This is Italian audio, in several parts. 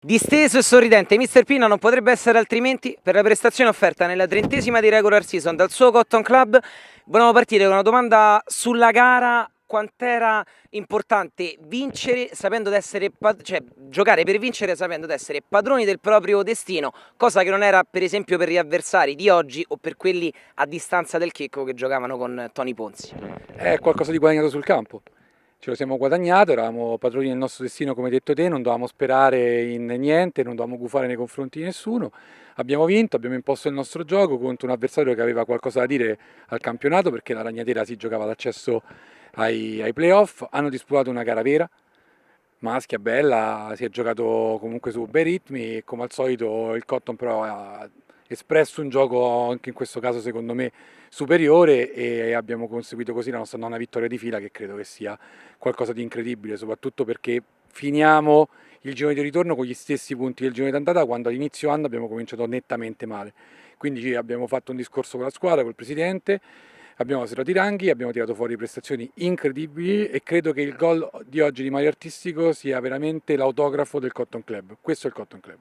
Disteso e sorridente, Mr. Pina non potrebbe essere altrimenti per la prestazione offerta nella 30ª di regular season dal suo Cotton Club. Volevamo partire con una domanda sulla gara: quant'era importante vincere sapendo d'essere, cioè giocare per vincere sapendo d'essere padroni del proprio destino, cosa che non era per esempio per gli avversari di oggi o per quelli a distanza del Checco che giocavano con Tony Ponzi. È qualcosa di guadagnato sul campo. Ce lo siamo guadagnato, eravamo padroni del nostro destino come hai detto te, non dovevamo sperare in niente, non dovevamo gufare nei confronti di nessuno. Abbiamo vinto, abbiamo imposto il nostro gioco contro un avversario che aveva qualcosa da dire al campionato perché la Ragnatela si giocava l'accesso ai playoff. Hanno disputato una gara vera, maschia, bella, si è giocato comunque su bei ritmi e come al solito il Cotton però ha espresso un gioco anche in questo caso secondo me superiore e abbiamo conseguito così la nostra nona vittoria di fila che credo che sia qualcosa di incredibile, soprattutto perché finiamo il girone di ritorno con gli stessi punti del girone d'andata quando all'inizio anno abbiamo cominciato nettamente male. Quindi abbiamo fatto un discorso con la squadra, col presidente, abbiamo serrato i ranghi, abbiamo tirato fuori prestazioni incredibili e credo che il gol di oggi di Mario Artistico sia veramente l'autografo del Cotton Club. Questo è il Cotton Club.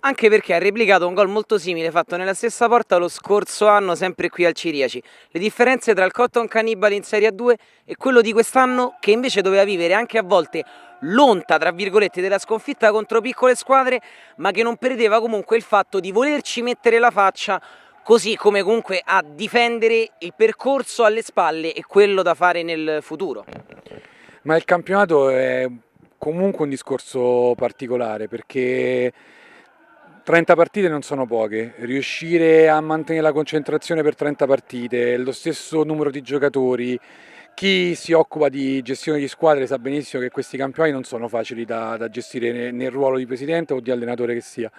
Anche perché ha replicato un gol molto simile fatto nella stessa porta lo scorso anno sempre qui al Ciriaci. Le differenze tra il Cotton Cannibali in Serie A2 e quello di quest'anno che invece doveva vivere anche a volte l'onta tra virgolette della sconfitta contro piccole squadre, ma che non perdeva comunque il fatto di volerci mettere la faccia, così come comunque a difendere il percorso alle spalle e quello da fare nel futuro. Ma il campionato è comunque un discorso particolare perché 30 partite non sono poche, riuscire a mantenere la concentrazione per 30 partite, lo stesso numero di giocatori, chi si occupa di gestione di squadre sa benissimo che questi campionati non sono facili da gestire nel ruolo di presidente o di allenatore che sia,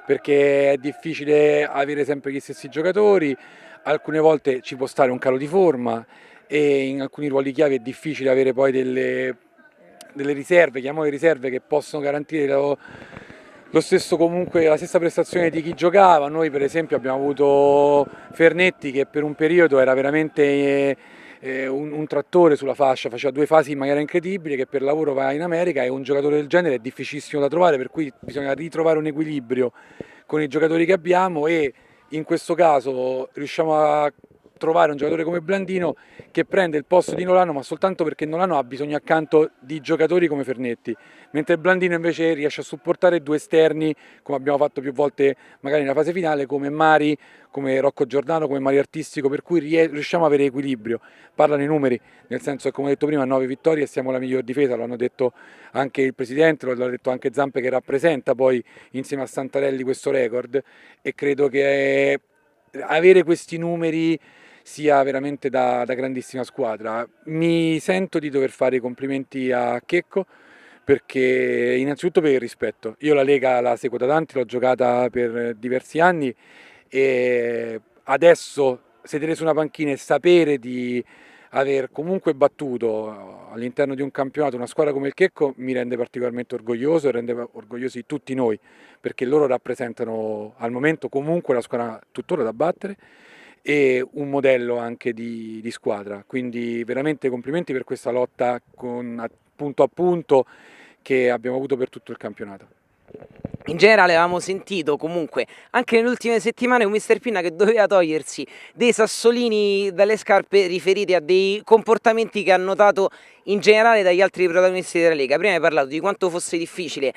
perché è difficile avere sempre gli stessi giocatori, alcune volte ci può stare un calo di forma e in alcuni ruoli chiave è difficile avere poi delle riserve, chiamiamole riserve, che possono garantire lo stesso comunque, la stessa prestazione di chi giocava. Noi per esempio abbiamo avuto Fernetti che per un periodo era veramente un trattore sulla fascia, faceva due fasi in maniera incredibile, che per lavoro va in America e un giocatore del genere è difficilissimo da trovare, per cui bisogna ritrovare un equilibrio con i giocatori che abbiamo e in questo caso riusciamo a trovare un giocatore come Blandino che prende il posto di Nolano, ma soltanto perché Nolano ha bisogno accanto di giocatori come Fernetti, mentre Blandino invece riesce a supportare due esterni, come abbiamo fatto più volte magari nella fase finale, come Mari, come Rocco Giordano, come Mario Artistico, per cui riusciamo a avere equilibrio. Parlano i numeri, nel senso che come ho detto prima 9 vittorie e siamo la miglior difesa, lo hanno detto anche il presidente, lo ha detto anche Zampe che rappresenta poi insieme a Santarelli questo record e credo che avere questi numeri sia veramente da grandissima squadra. Mi sento di dover fare i complimenti a Checco perché innanzitutto per il rispetto. Io la Lega la seguo da tanti, l'ho giocata per diversi anni e adesso sedere su una panchina e sapere di aver comunque battuto all'interno di un campionato una squadra come il Checco mi rende particolarmente orgoglioso e rende orgogliosi tutti noi perché loro rappresentano al momento comunque la squadra tuttora da battere e un modello anche di squadra. Quindi veramente complimenti per questa lotta punto a punto che abbiamo avuto per tutto il campionato. In generale avevamo sentito comunque anche nelle ultime settimane un Mr. Pinna che doveva togliersi dei sassolini dalle scarpe riferiti a dei comportamenti che ha notato in generale dagli altri protagonisti della Lega. Prima hai parlato di quanto fosse difficile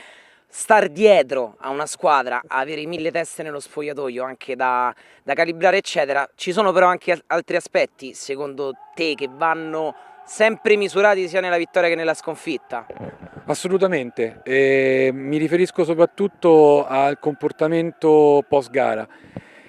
star dietro a una squadra, avere 1000 teste nello spogliatoio anche da calibrare eccetera. Ci sono però anche altri aspetti secondo te che vanno sempre misurati sia nella vittoria che nella sconfitta? Assolutamente, mi riferisco soprattutto al comportamento post gara.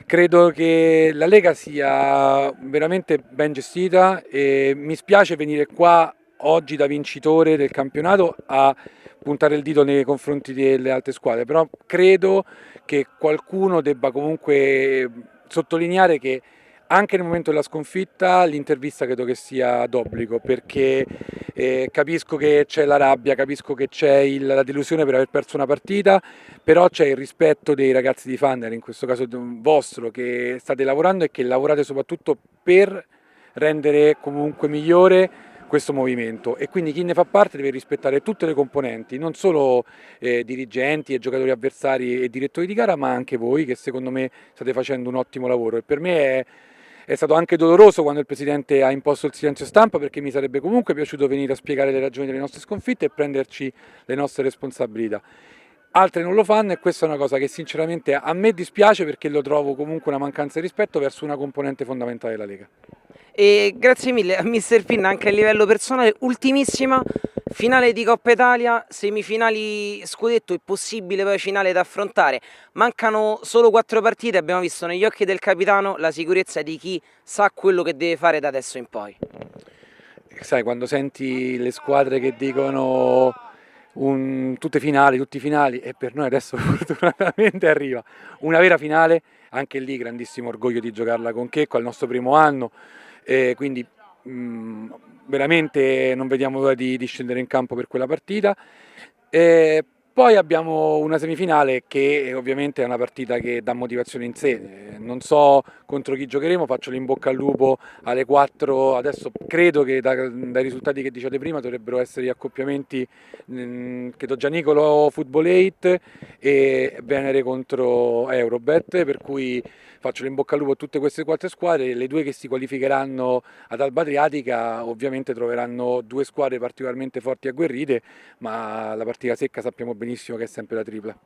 Credo che la Lega sia veramente ben gestita e mi spiace venire qua oggi da vincitore del campionato a puntare il dito nei confronti delle altre squadre, però credo che qualcuno debba comunque sottolineare che anche nel momento della sconfitta l'intervista credo che sia d'obbligo perché capisco che c'è la rabbia, capisco che c'è la delusione per aver perso una partita, però c'è il rispetto dei ragazzi di Fanner, in questo caso vostro, che state lavorando e che lavorate soprattutto per rendere comunque migliore questo movimento, e quindi chi ne fa parte deve rispettare tutte le componenti, non solo dirigenti e giocatori avversari e direttori di gara, ma anche voi, che secondo me state facendo un ottimo lavoro. E per me è stato anche doloroso quando il presidente ha imposto il silenzio stampa, perché mi sarebbe comunque piaciuto venire a spiegare le ragioni delle nostre sconfitte e prenderci le nostre responsabilità. Altre non lo fanno, e questa è una cosa che sinceramente a me dispiace, perché lo trovo comunque una mancanza di rispetto verso una componente fondamentale della Lega. E grazie mille a Mister Pinna anche a livello personale. Ultimissima, finale di Coppa Italia, semifinali scudetto e possibile poi finale da affrontare. Mancano solo 4 partite, abbiamo visto negli occhi del capitano la sicurezza di chi sa quello che deve fare da adesso in poi. Sai, quando senti le squadre che dicono tutte finali, tutti finali, e per noi adesso fortunatamente arriva una vera finale, anche lì grandissimo orgoglio di giocarla con Checco al nostro primo anno, quindi veramente non vediamo l'ora di scendere in campo per quella partita. Poi abbiamo una semifinale che ovviamente è una partita che dà motivazione in sé. Non so contro chi giocheremo, faccio l'in bocca al lupo alle 4. Adesso credo che dai risultati che dicevate prima dovrebbero essere gli accoppiamenti, credo Gianicolo Football 8 e Venere contro Eurobet, per cui faccio l'in bocca al lupo a tutte queste 4 squadre. Le due che si qualificheranno ad Alba Adriatica ovviamente troveranno due squadre particolarmente forti e agguerrite, ma la partita secca sappiamo benissimo che è sempre la tripla.